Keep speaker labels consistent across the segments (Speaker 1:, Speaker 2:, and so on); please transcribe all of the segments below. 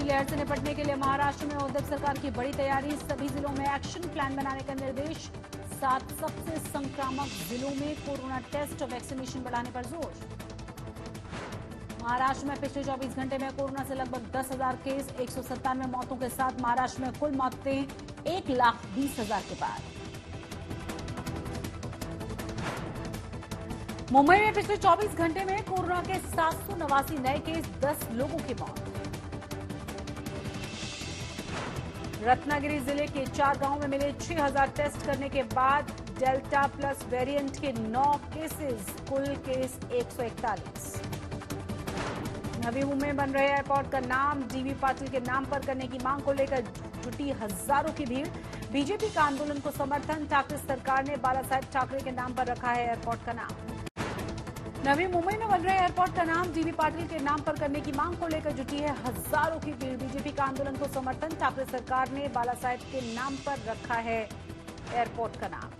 Speaker 1: लहर से निपटने के लिए महाराष्ट्र में उद्धव सरकार की बड़ी तैयारी। सभी जिलों में एक्शन प्लान बनाने का निर्देश। 7 सबसे संक्रामक जिलों में कोरोना टेस्ट और वैक्सीनेशन बढ़ाने पर जोर। महाराष्ट्र में पिछले 24 घंटे में कोरोना से लगभग 10,000 केस, 197 मौतों के साथ महाराष्ट्र में कुल मौतें 1,20,000 के पार। मुंबई में पिछले 24 घंटे में कोरोना के 789 नए केस, 10 लोगों की मौत। रत्नागिरी जिले के 4 गांवों में मिले 6,000 टेस्ट करने के बाद डेल्टा प्लस वेरिएंट के 9 केसेस, कुल केस 141। नवी मुंबई में बन रहे एयरपोर्ट का नाम डीवी पाटिल के नाम पर करने की मांग को लेकर जुटी हजारों की भीड़। बीजेपी का आंदोलन को समर्थन। ठाकरे सरकार ने बाला साहेब ठाकरे के नाम पर रखा है एयरपोर्ट का नाम। नवी मुंबई में बन रहे एयरपोर्ट का नाम डीवी पाटिल के नाम पर करने की मांग को लेकर जुटी है हजारों की भीड़। बीजेपी का आंदोलन को समर्थन। ठाकरे सरकार ने बाला साहेब के नाम पर रखा है एयरपोर्ट का नाम।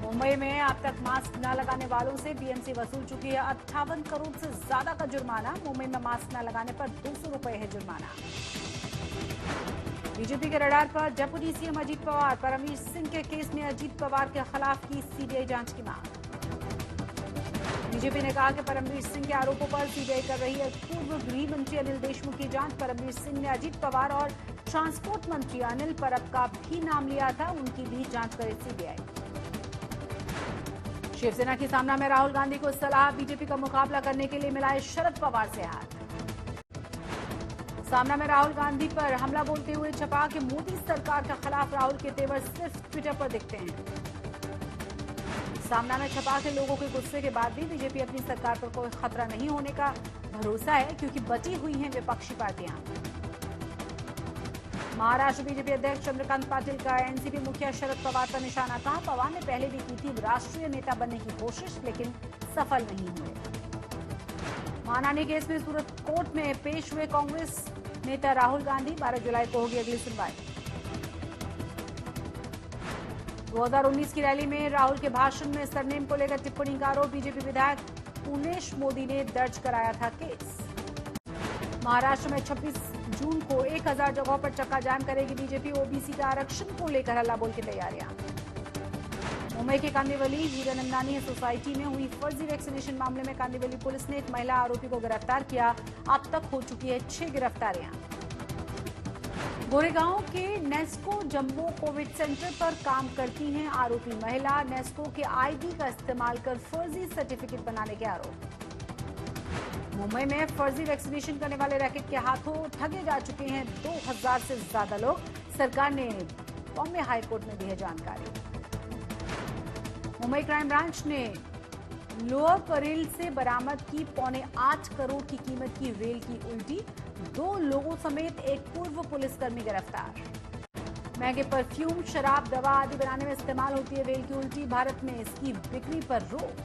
Speaker 1: मुंबई में अब तक मास्क न लगाने वालों से बीएमसी वसूल चुकी है 58 करोड़ से ज्यादा का जुर्माना। मुंबई में मास्क न लगाने पर 200 रुपए है जुर्माना। बीजेपी के रडार पर डेप्यूटी सीएम अजीत पवार। परमवीर सिंह के केस में अजीत पवार के खिलाफ की सीबीआई जांच की मांग। बीजेपी ने कहा कि परमवीर सिंह के आरोपों पर सीबीआई कर रही है पूर्व गृह मंत्री अनिल देशमुख की जांच। परमवीर सिंह ने अजीत पवार और ट्रांसपोर्ट मंत्री अनिल परब का भी नाम लिया था, उनकी भी जांच करे सीबीआई। शिवसेना की सामना में राहुल गांधी को सलाह। बीजेपी का मुकाबला करने के लिए मिलाए शरद पवार से हाथ। सामना में राहुल गांधी पर हमला बोलते हुए छपा कि मोदी सरकार के खिलाफ राहुल के तेवर सिर्फ ट्विटर पर दिखते हैं। सामना में छपा के लोगों के गुस्से के बाद भी बीजेपी अपनी सरकार पर कोई खतरा नहीं होने का भरोसा है, क्योंकि बची हुई हैं विपक्षी पार्टियां। महाराष्ट्र बीजेपी अध्यक्ष चंद्रकांत पाटिल का एनसीपी मुखिया शरद पवार पर निशाना। कहा पवार ने पहले भी की थी राष्ट्रीय नेता बनने की कोशिश, लेकिन सफल नहीं हुए। मानहानि केस में सूरत कोर्ट में पेश हुए कांग्रेस नेता राहुल गांधी। 12 जुलाई को होगी अगली सुनवाई। 2019 की रैली में राहुल के भाषण में सरनेम को लेकर टिप्पणी का आरोप। बीजेपी विधायक उमेश मोदी ने दर्ज कराया था केस। महाराष्ट्र में 26 जून को 1000 जगहों पर चक्का जाम करेगी बीजेपी। ओबीसी का आरक्षण को लेकर हल्ला बोल की तैयारियां। मुंबई के कांदिवली हीरानंदानी सोसाइटी में हुई फर्जी वैक्सीनेशन मामले में कांदिवली पुलिस ने एक महिला आरोपी को गिरफ्तार किया। अब तक हो चुकी है 6 गिरफ्तारियां। गोरेगांव के नेस्को जम्बो कोविड सेंटर पर काम करती हैं आरोपी महिला। नेस्को के आईडी का इस्तेमाल कर फर्जी सर्टिफिकेट बनाने के आरोप। मुंबई में फर्जी वैक्सीनेशन करने वाले रैकेट के हाथों ठगे जा चुके हैं 2000 से ज्यादा लोग। सरकार ने बॉम्बे हाईकोर्ट में दी है जानकारी। मुंबई क्राइम ब्रांच ने लोअर परेल से बरामद की 8.25 करोड़ की कीमत की रेल की उल्टी। 2 लोगों समेत एक पूर्व पुलिसकर्मी गिरफ्तार। महंगे परफ्यूम, शराब, दवा आदि बनाने में इस्तेमाल होती है रेल की उल्टी। भारत में इसकी बिक्री पर रोक।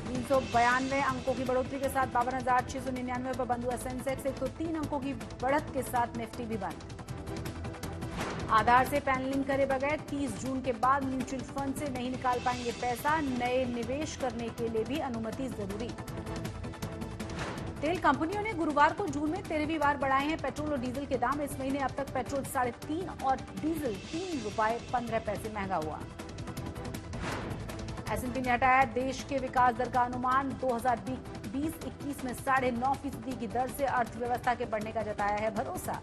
Speaker 1: 392 अंकों की बढ़ोतरी के साथ 52,699 पर बंद हुआ सेंसेक्स। 103 अंकों की बढ़त के साथ निफ्टी भी बंद। आधार से पैनलिंग करे बगैर 30 जून के बाद म्यूचुअल फंड से नहीं निकाल पाएंगे पैसा। नए निवेश करने के लिए भी अनुमति जरूरी। तेल कंपनियों ने गुरुवार को जून में 13वीं बार बढ़ाए हैं पेट्रोल और डीजल के दाम। इस महीने अब तक पेट्रोल 3.5 और डीजल 3 रुपए 15 पैसे महंगा हुआ। एसएनपी ने हटाया देश के विकास दर का अनुमान। 2020-21 में 9.5% की दर से अर्थव्यवस्था के बढ़ने का जताया है भरोसा।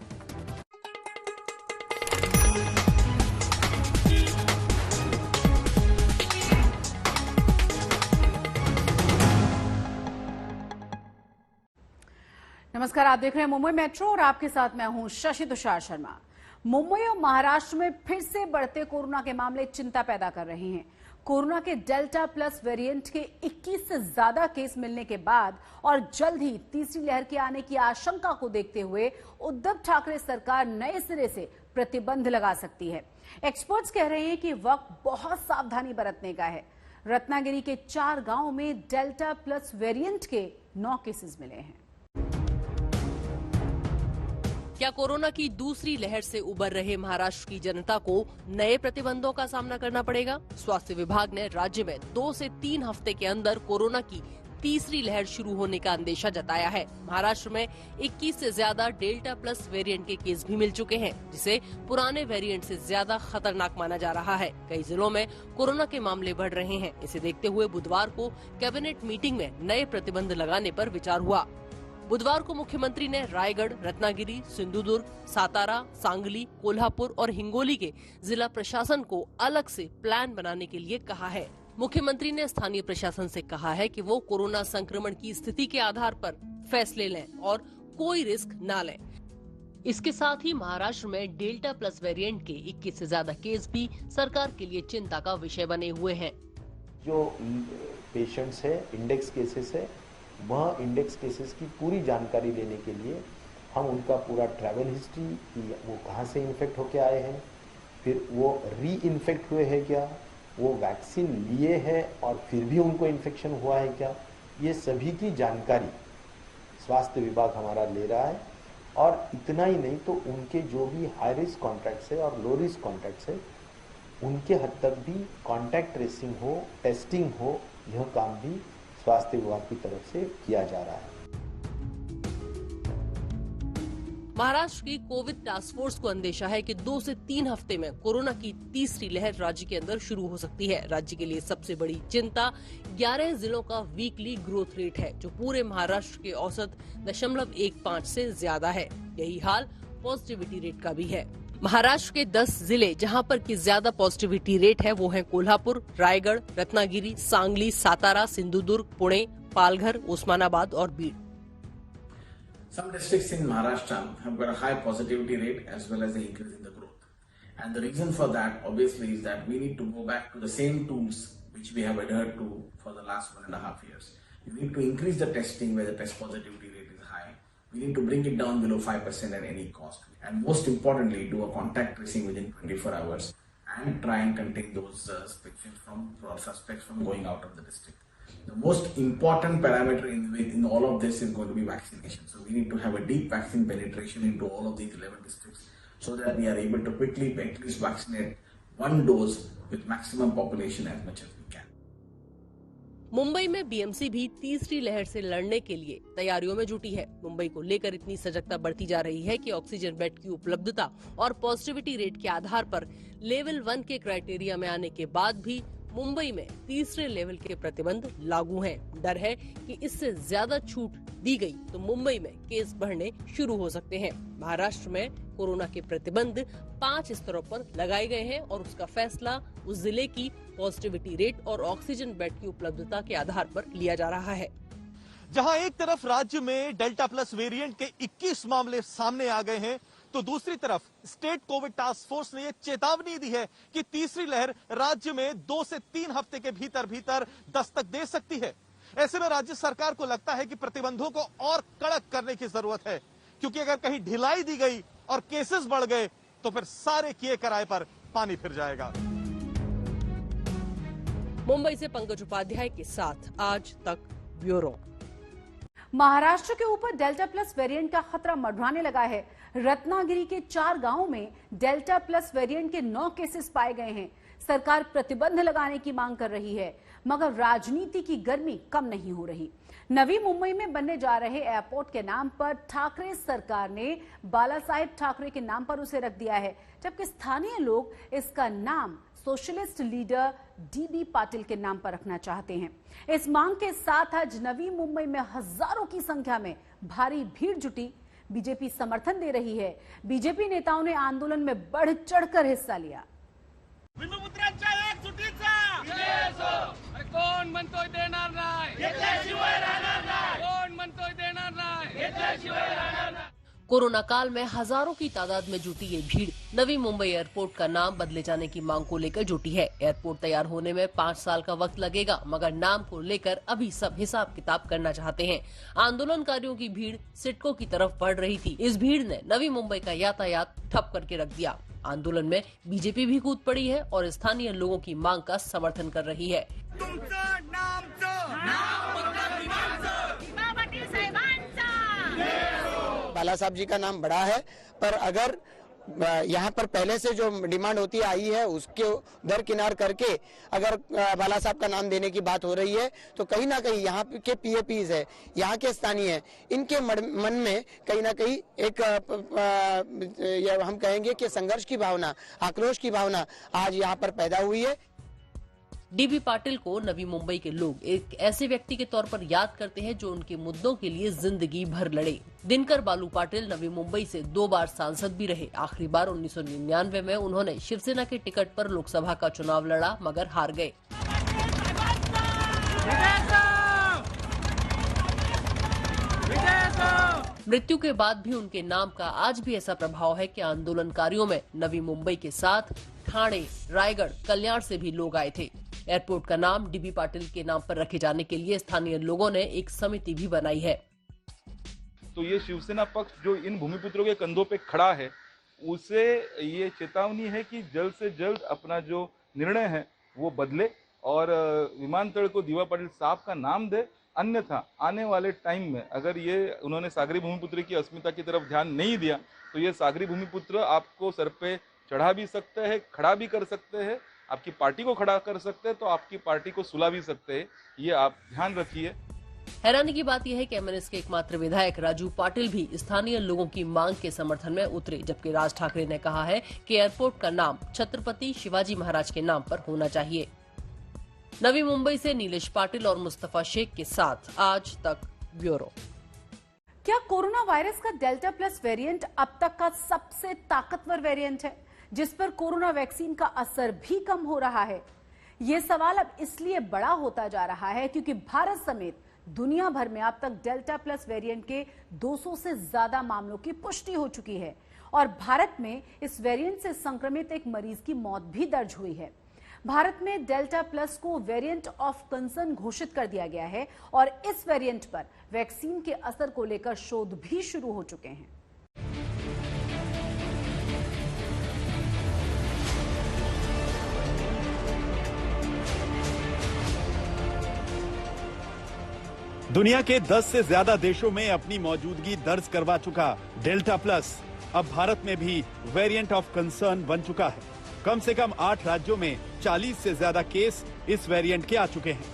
Speaker 1: नमस्कार, आप देख रहे हैं मुंबई मेट्रो और आपके साथ मैं हूं शशि तुषार शर्मा। मुंबई और महाराष्ट्र में फिर से बढ़ते कोरोना के मामले चिंता पैदा कर रहे हैं। कोरोना के डेल्टा प्लस वेरिएंट के 21 से ज्यादा केस मिलने के बाद और जल्द ही तीसरी लहर के आने की आशंका को देखते हुए उद्धव ठाकरे सरकार नए सिरे से प्रतिबंध लगा सकती है। एक्सपर्ट्स कह रहे हैं कि वक्त बहुत सावधानी बरतने का है। रत्नागिरी के 4 गांवों में डेल्टा प्लस वेरिएंट के 9 केसेस मिले हैं।
Speaker 2: क्या कोरोना की दूसरी लहर से उबर रहे महाराष्ट्र की जनता को नए प्रतिबंधों का सामना करना पड़ेगा? स्वास्थ्य विभाग ने राज्य में 2 से 3 हफ्ते के अंदर कोरोना की तीसरी लहर शुरू होने का अंदेशा जताया है। महाराष्ट्र में 21 से ज्यादा डेल्टा प्लस वेरिएंट के केस भी मिल चुके हैं, जिसे पुराने वेरिएंट से ज्यादा खतरनाक माना जा रहा है। कई जिलों में कोरोना के मामले बढ़ रहे हैं। इसे देखते हुए बुधवार को कैबिनेट मीटिंग में नए प्रतिबंध लगाने पर विचार हुआ। बुधवार को मुख्यमंत्री ने रायगढ़, रत्नागिरी, सिंधुदुर्ग, सातारा, सांगली, कोल्हापुर और हिंगोली के जिला प्रशासन को अलग से प्लान बनाने के लिए कहा है। मुख्यमंत्री ने स्थानीय प्रशासन से कहा है कि वो कोरोना संक्रमण की स्थिति के आधार पर फैसले लें और कोई रिस्क न लें। इसके साथ ही महाराष्ट्र में डेल्टा प्लस वेरिएंट के 21 से ज्यादा केस भी सरकार के लिए चिंता का विषय बने हुए हैं।
Speaker 3: जो पेशेंट्स है, इंडेक्स केसेस है, वह इंडेक्स केसेस की पूरी जानकारी लेने के लिए हम उनका पूरा ट्रैवल हिस्ट्री, वो कहाँ से इन्फेक्ट होके आए हैं, फिर वो री इन्फेक्ट हुए हैं क्या, वो वैक्सीन लिए हैं और फिर भी उनको इन्फेक्शन हुआ है क्या, ये सभी की जानकारी स्वास्थ्य विभाग हमारा ले रहा है। और इतना ही नहीं तो उनके जो भी हाई रिस्क कॉन्टैक्ट्स है और लो रिस्क कॉन्टैक्ट्स है, उनके हद तक भी कॉन्टैक्ट ट्रेसिंग हो, टेस्टिंग हो, यह काम भी स्वास्थ्य विभाग की तरफ से किया जा रहा है।
Speaker 2: महाराष्ट्र की कोविड टास्क फोर्स को अंदेशा है कि 2 से 3 हफ्ते में कोरोना की तीसरी लहर राज्य के अंदर शुरू हो सकती है। राज्य के लिए सबसे बड़ी चिंता 11 जिलों का वीकली ग्रोथ रेट है, जो पूरे महाराष्ट्र के औसत 0.15 से ज्यादा है। यही हाल पॉजिटिविटी रेट का भी है। महाराष्ट्र के 10 जिले जहां पर की ज्यादा पॉजिटिविटी रेट है वो है कोल्हापुर, रायगढ़, रत्नागिरी, सांगली, सातारा, सिंधुदुर्ग, पुणे, पालघर, उस्मानाबाद और Beed.
Speaker 4: Some districts in Maharashtra have got a high positivity rate as well as the increase in the growth. And the reason for that obviously is that we need to go back to the same tools which we have adhered to for the last 1.5 years. We need to increase the testing where the test positivity rate is high. We need to bring it down below 5% at any cost. And most importantly, do a contact tracing within 24 hours and try and contain those suspects from going out of the district. The most important parameter in all of this is going to be vaccination. So we need to have a deep vaccine penetration into all of these 11 districts so that we are able to quickly at least vaccinate one dose with maximum population as much as we can.
Speaker 2: Mumbai में BMC भी तीसरी लहर से लड़ने के लिए तैयारियों में जुटी है। मुंबई को लेकर इतनी सजगता बढ़ती जा रही है कि ऑक्सीजन बेड की उपलब्धता और पॉजिटिविटी रेट के आधार पर लेवल 1 के क्राइटेरिया में आने के बाद भी मुंबई में तीसरे लेवल के प्रतिबंध लागू हैं। डर है कि इससे ज्यादा छूट दी गई तो मुंबई में केस बढ़ने शुरू हो सकते हैं। महाराष्ट्र में कोरोना के प्रतिबंध 5 स्तरों पर लगाए गए हैं और उसका फैसला उस जिले की पॉजिटिविटी रेट और ऑक्सीजन बेड की उपलब्धता के आधार पर लिया जा रहा है।
Speaker 5: जहां एक तरफ राज्य में डेल्टा प्लस वेरिएंट के 21 मामले सामने आ गए हैं, तो दूसरी तरफ स्टेट कोविड टास्क फोर्स ने यह चेतावनी दी है कि तीसरी लहर राज्य में 2 से 3 हफ्ते के भीतर दस्तक दे सकती है। ऐसे में राज्य सरकार को लगता है कि प्रतिबंधों को और कड़क करने की जरूरत है, क्योंकि अगर कहीं ढिलाई दी गई और केसेस बढ़ गए तो फिर सारे किए कराए पर पानी फिर जाएगा।
Speaker 2: मुंबई से पंकज उपाध्याय के साथ आज तक ब्यूरो।
Speaker 1: महाराष्ट्र के ऊपर डेल्टा प्लस वेरिएंट का खतरा मंडराने लगा है। रत्नागिरी के 4 गांवों में डेल्टा प्लस वेरिएंट के 9 केसेस पाए गए हैं। सरकार प्रतिबंध लगाने की मांग कर रही है, मगर राजनीति की गर्मी कम नहीं हो रही। नवी मुंबई में बनने जा रहे एयरपोर्ट के नाम पर ठाकरे सरकार ने बाला साहेब ठाकरे के नाम पर उसे रख दिया है, जबकि स्थानीय लोग इसका नाम सोशलिस्ट लीडर डीबी पाटिल के नाम पर रखना चाहते हैं। इस मांग के साथ आज नवी मुंबई में हजारों की संख्या में भारी भीड़ जुटी। बीजेपी समर्थन दे रही है। बीजेपी नेताओं ने आंदोलन में बढ़ चढ़कर हिस्सा लिया।
Speaker 6: कोण म्हणतोय देणार नाही, घेतल्याशिवाय राहणार नाही, कोण म्हणतोय देणार नाही, घेतल्याशिवाय राहणार नाही।
Speaker 2: कोरोना काल में हजारों की तादाद में जुटी ये भीड़ नवी मुंबई एयरपोर्ट का नाम बदले जाने की मांग को लेकर जुटी है। एयरपोर्ट तैयार होने में 5 साल का वक्त लगेगा, मगर नाम को लेकर अभी सब हिसाब किताब करना चाहते हैं। आंदोलनकारियों की भीड़ सिडको की तरफ बढ़ रही थी। इस भीड़ ने नवी मुंबई का यातायात ठप करके रख दिया। आंदोलन में बीजेपी भी कूद पड़ी है और स्थानीय लोगों की मांग का समर्थन कर रही है।
Speaker 7: बाला साहब जी का नाम बड़ा है, पर अगर यहाँ पर पहले से जो डिमांड होती आई है उसके दरकिनार करके अगर बाला साहब का नाम देने की बात हो रही है तो कहीं ना कहीं यहाँ के पीएपीज है, यहाँ के स्थानीय है, इनके मन में कहीं ना कहीं एक हम कहेंगे कि संघर्ष की भावना, आक्रोश की भावना आज यहाँ पर पैदा हुई है।
Speaker 2: डीबी पाटिल को नवी मुंबई के लोग एक ऐसे व्यक्ति के तौर पर याद करते हैं जो उनके मुद्दों के लिए जिंदगी भर लड़े। दिनकर बालू पाटिल नवी मुंबई से 2 बार सांसद भी रहे। आखिरी बार 1999 में उन्होंने शिवसेना के टिकट पर लोकसभा का चुनाव लड़ा मगर हार गए। मृत्यु के बाद भी उनके नाम का आज भी ऐसा प्रभाव है कि आंदोलनकारियों में नवी मुंबई के साथ ठाणे, रायगढ़, कल्याण से भी लोग आए थे। एयरपोर्ट का नाम डीबी पाटिल के नाम पर रखे जाने के लिए स्थानीय लोगों ने एक समिति भी बनाई है।
Speaker 8: तो ये शिवसेना पक्ष जो इन भूमिपुत्रों के कंधों पे खड़ा है, उसे ये चेतावनी है कि जल्द से जल्द अपना जो निर्णय है वो बदले और विमानतल को डीबी पाटिल साहब का नाम दे। अन्यथा आने वाले टाइम में अगर ये उन्होंने सागरी भूमिपुत्र की अस्मिता की तरफ ध्यान नहीं दिया तो ये सागरी भूमिपुत्र आपको सर पे चढ़ा भी सकते हैं, खड़ा भी कर सकते हैं, आपकी पार्टी को खड़ा कर सकते हैं, तो आपकी पार्टी को सुला भी सकते हैं। ये आप ध्यान रखिए।
Speaker 2: हैरानी की बात यह है कि एमएनएस के एकमात्र विधायक राजू पाटिल भी स्थानीय लोगों की मांग के समर्थन में उतरे, जबकि राज ठाकरे ने कहा है कि एयरपोर्ट का नाम छत्रपति शिवाजी महाराज के नाम पर होना चाहिए। नवी मुंबई से नीलेश पाटिल और मुस्तफा शेख के साथ आज तक ब्यूरो।
Speaker 1: क्या कोरोना वायरस का डेल्टा प्लस वेरिएंट अब तक का सबसे ताकतवर वेरिएंट है जिस पर कोरोना वैक्सीन का असर भी कम हो रहा है? यह सवाल अब इसलिए बड़ा होता जा रहा है क्योंकि भारत समेत दुनिया भर में अब तक डेल्टा प्लस वेरिएंट के 200 से ज्यादा मामलों की पुष्टि हो चुकी है और भारत में इस वेरिएंट से संक्रमित एक मरीज की मौत भी दर्ज हुई है। भारत में डेल्टा प्लस को वेरिएंट ऑफ कंसर्न घोषित कर दिया गया है और इस वेरिएंट पर वैक्सीन के असर को लेकर शोध भी शुरू हो चुके हैं।
Speaker 5: दुनिया के 10 से ज्यादा देशों में अपनी मौजूदगी दर्ज करवा चुका डेल्टा प्लस अब भारत में भी वेरिएंट ऑफ कंसर्न बन चुका है। कम से कम 8 राज्यों में 40 से ज्यादा केस इस वेरिएंट के आ चुके हैं।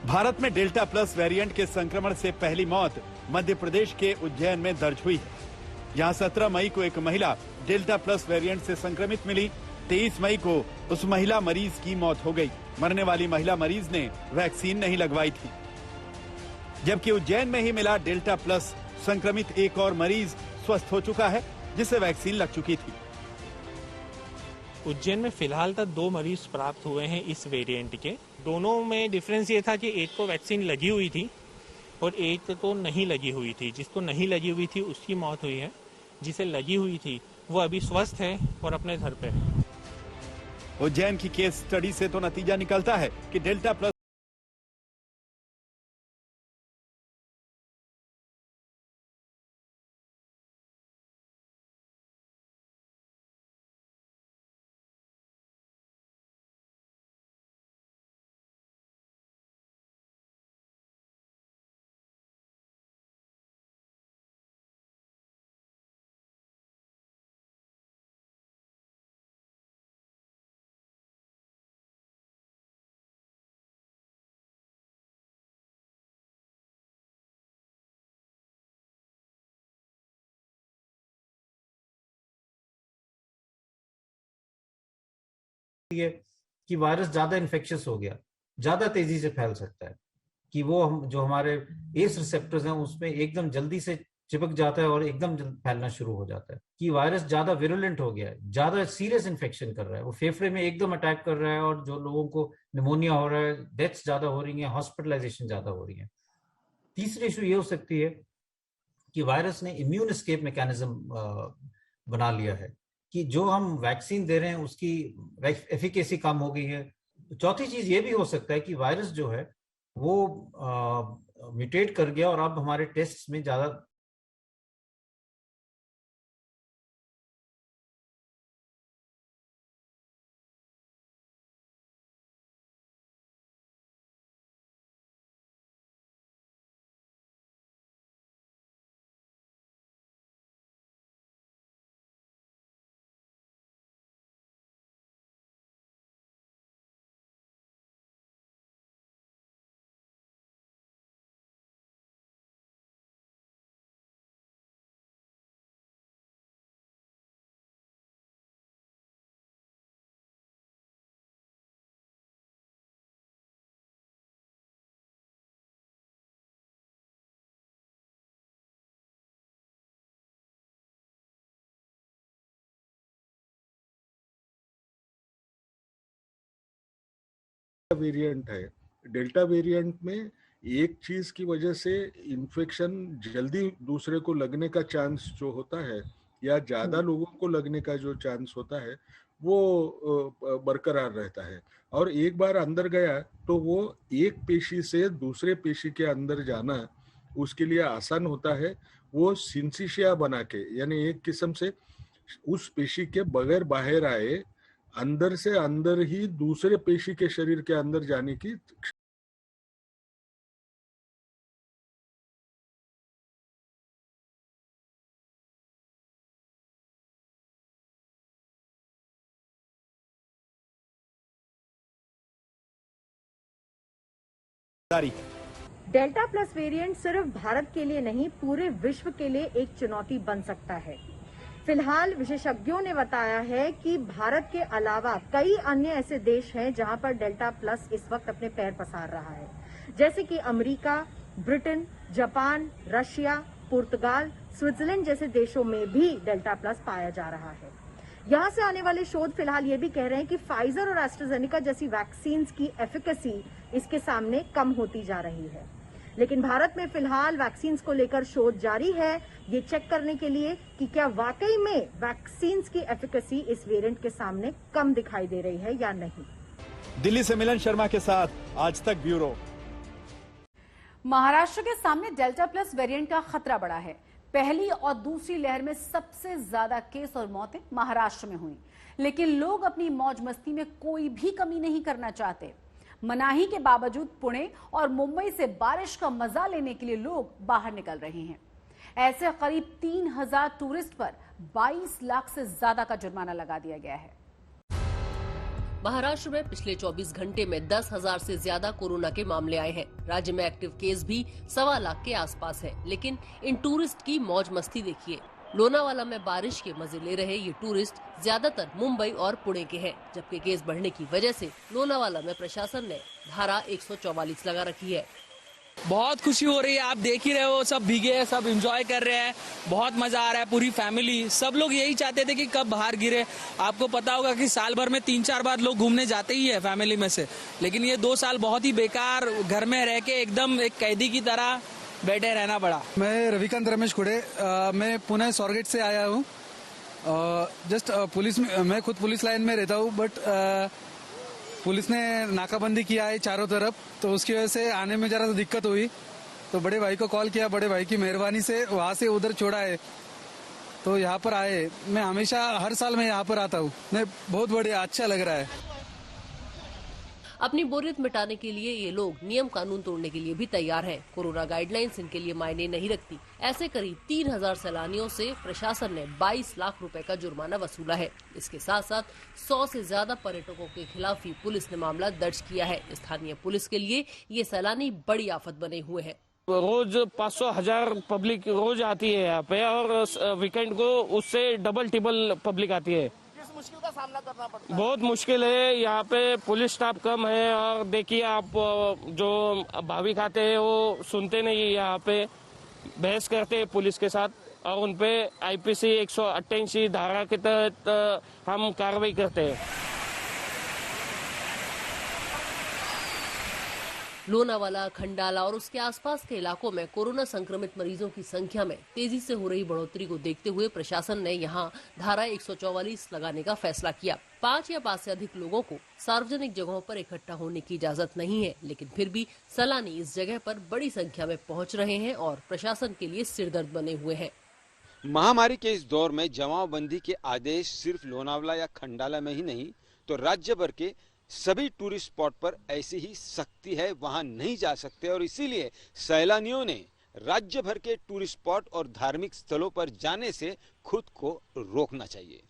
Speaker 5: भारत में डेल्टा प्लस वेरिएंट के संक्रमण से पहली मौत मध्य प्रदेश के उज्जैन में दर्ज हुई है। यहां 17 मई को एक महिला डेल्टा प्लस वेरिएंट से संक्रमित मिली। 23 मई को उस महिला मरीज की मौत हो गई। मरने वाली महिला मरीज ने वैक्सीन नहीं लगवाई थी। जबकि उज्जैन में ही मिला डेल्टा प्लस संक्रमित एक और मरीज स्वस्थ हो चुका है जिसे वैक्सीन लग चुकी थी।
Speaker 9: उज्जैन में फिलहाल तक 2 मरीज प्राप्त हुए हैं इस वेरिएंट के। दोनों में डिफरेंस ये था कि एक को वैक्सीन लगी हुई थी और एक को नहीं लगी हुई थी। जिसको नहीं लगी हुई थी उसकी मौत हुई है, जिसे लगी हुई थी वो अभी स्वस्थ है और अपने घर पे है।
Speaker 5: उज्जैन की केस स्टडी से तो नतीजा निकलता है कि डेल्टा प्लस
Speaker 10: कि वायरस ज्यादा इन्फेक्शियस हो गया, ज्यादा तेजी से फैल सकता है, कि वो हम जो हमारे एस रिसेप्टर्स हैं उसमें एकदम जल्दी से चिपक जाता है और एकदम फैलना शुरू हो जाता है, कि वायरस ज्यादा विरुलेंट हो गया है, ज्यादा सीरियस इन्फेक्शन कर रहा है, वो फेफड़े में एकदम अटैक कर रहा है और जो लोगों को निमोनिया हो रहा है, डेथ्स ज्यादा हो रही है, हॉस्पिटलाइजेशन ज्यादा हो रही है। तीसरी इशू ये हो सकती है कि वायरस ने इम्यून एस्केप मैकेनिज्म बना लिया है, कि जो हम वैक्सीन दे रहे हैं उसकी एफिकेसी कम हो गई है। चौथी चीज ये भी हो सकता है कि वायरस जो है वो म्यूटेट कर गया और अब हमारे टेस्ट में ज्यादा
Speaker 11: वेरिएंट है, डेल्टा वेरिएंट में एक चीज की वजह से इन्फेक्शन जल्दी दूसरे को लगने का चांस जो होता है या ज्यादा लोगों को लगने का जो चांस होता है वो बरकरार रहता है, और एक बार अंदर गया तो वो एक पेशी से दूसरे पेशी के अंदर जाना उसके लिए आसान होता है। वो सिंसिशिया बना के, यानी एक किस्म से उस पेशी के बगैर बाहर आए, अंदर से अंदर ही दूसरे पेशी के शरीर के अंदर जाने की
Speaker 12: डेल्टा प्लस वेरिएंट सिर्फ भारत के लिए नहीं, पूरे विश्व के लिए एक चुनौती बन सकता है। फिलहाल विशेषज्ञों ने बताया है कि भारत के अलावा कई अन्य ऐसे देश हैं जहां पर डेल्टा प्लस इस वक्त अपने पैर पसार रहा है, जैसे कि अमेरिका, ब्रिटेन, जापान, रशिया, पुर्तगाल, स्विट्जरलैंड जैसे देशों में भी डेल्टा प्लस पाया जा रहा है। यहां से आने वाले शोध फिलहाल ये भी कह रहे हैं कि फाइजर और एस्ट्राजेनेका जैसी वैक्सीन की एफिकेसी इसके सामने कम होती जा रही है। लेकिन भारत में फिलहाल वैक्सीन को लेकर शोध जारी है, ये चेक करने के लिए कि क्या वाकई में वैक्सीन की एफिकेसी इस वेरिएंट के सामने कम दिखाई दे रही है या नहीं।
Speaker 5: दिल्ली से मिलन शर्मा के साथ आज तक ब्यूरो।
Speaker 1: महाराष्ट्र के सामने डेल्टा प्लस वेरिएंट का खतरा बढ़ा है। पहली और दूसरी लहर में सबसे ज्यादा केस और मौतें महाराष्ट्र में हुई, लेकिन लोग अपनी मौज मस्ती में कोई भी कमी नहीं करना चाहते। मनाही के बावजूद पुणे और मुंबई से बारिश का मजा लेने के लिए लोग बाहर निकल रहे हैं। ऐसे करीब 3000 टूरिस्ट पर 22 लाख से ज्यादा का जुर्माना लगा दिया गया है।
Speaker 2: महाराष्ट्र में पिछले 24 घंटे में 10,000 से ज्यादा कोरोना के मामले आए हैं। राज्य में एक्टिव केस भी 1.25 लाख के आसपास है। लेकिन इन टूरिस्ट की मौज मस्ती देखिए। लोनावाला में बारिश के मजे ले रहे ये टूरिस्ट ज्यादातर मुंबई और पुणे के हैं, जबकि केस बढ़ने की वजह से लोनावाला में प्रशासन ने धारा 144 लगा रखी है।
Speaker 6: बहुत खुशी हो रही है, आप देख ही रहे हो, सब भीगे हैं, सब एंजॉय कर रहे हैं, बहुत मजा आ रहा है। पूरी फैमिली, सब लोग यही चाहते थे कि कब बाहर गिरे। आपको पता होगा कि साल भर में 3-4 बार लोग घूमने जाते ही है फैमिली में से, लेकिन ये 2 साल बहुत ही बेकार घर में रह के एकदम एक कैदी की तरह बैठे रहना पड़ा।
Speaker 13: मैं रविकांत रमेश खुड़े, मैं पुणे स्वारगेट से आया हूँ। जस्ट पुलिस में, मैं खुद पुलिस लाइन में रहता हूँ, बट पुलिस ने नाकाबंदी किया है चारों तरफ, तो उसकी वजह से आने में जरा सा दिक्कत हुई। तो बड़े भाई को कॉल किया, बड़े भाई की मेहरबानी से वहाँ से उधर छोड़ा है, तो यहाँ पर आए। मैं हमेशा हर साल मैं यहाँ पर आता हूँ। नहीं, बहुत बढ़िया, अच्छा लग रहा है।
Speaker 2: अपनी बोरियत मिटाने के लिए ये लोग नियम कानून तोड़ने के लिए भी तैयार हैं। कोरोना गाइडलाइंस इनके लिए मायने नहीं रखती। ऐसे करीब 3000 सैलानियों से प्रशासन ने 22 लाख रुपए का जुर्माना वसूला है। इसके साथ साथ 100 से ज्यादा पर्यटकों के खिलाफ भी पुलिस ने मामला दर्ज किया है। स्थानीय पुलिस के लिए ये सैलानी बड़ी आफत बने हुए हैं।
Speaker 14: रोज 500-1000 पब्लिक रोज आती है यहाँ पे, और वीकेंड को उससे डबल टिबल पब्लिक आती है।
Speaker 6: मुश्किल का सामना करना पड़ता है,
Speaker 14: बहुत मुश्किल है। यहाँ पे पुलिस स्टाफ कम है, और देखिए आप जो भाविक आते हैं वो सुनते नहीं, यहाँ पे बहस करते हैं पुलिस के साथ, और उनपे IPC 188 धारा के तहत हम कार्रवाई करते हैं।
Speaker 2: लोनावाला, खंडाला और उसके आसपास के इलाकों में कोरोना संक्रमित मरीजों की संख्या में तेजी से हो रही बढ़ोतरी को देखते हुए प्रशासन ने यहां धारा 144 लगाने का फैसला किया। 5 या 5 से अधिक लोगों को सार्वजनिक जगहों पर इकट्ठा होने की इजाजत नहीं है, लेकिन फिर भी सैलानी इस जगह पर बड़ी संख्या में पहुंच रहे हैं और प्रशासन के लिए सिरदर्द बने हुए हैं।
Speaker 15: महामारी के इस दौर में जमावबंदी के आदेश सिर्फ लोनावाला या खंडाला में ही नहीं, तो राज्य भर के सभी टूरिस्ट स्पॉट पर ऐसी ही सख्ती है, वहां नहीं जा सकते, और इसीलिए सैलानियों ने राज्य भर के टूरिस्ट स्पॉट और धार्मिक स्थलों पर जाने से खुद को रोकना चाहिए।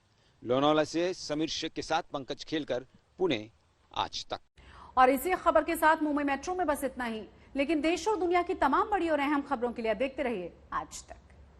Speaker 15: लोनावाला से समीर शेख के साथ पंकज खेलकर, पुणे, आज तक।
Speaker 1: और इसी खबर के साथ मुंबई मेट्रो में बस इतना ही, लेकिन देश और दुनिया की तमाम बड़ी और अहम खबरों के लिए देखते रहिए आज तक।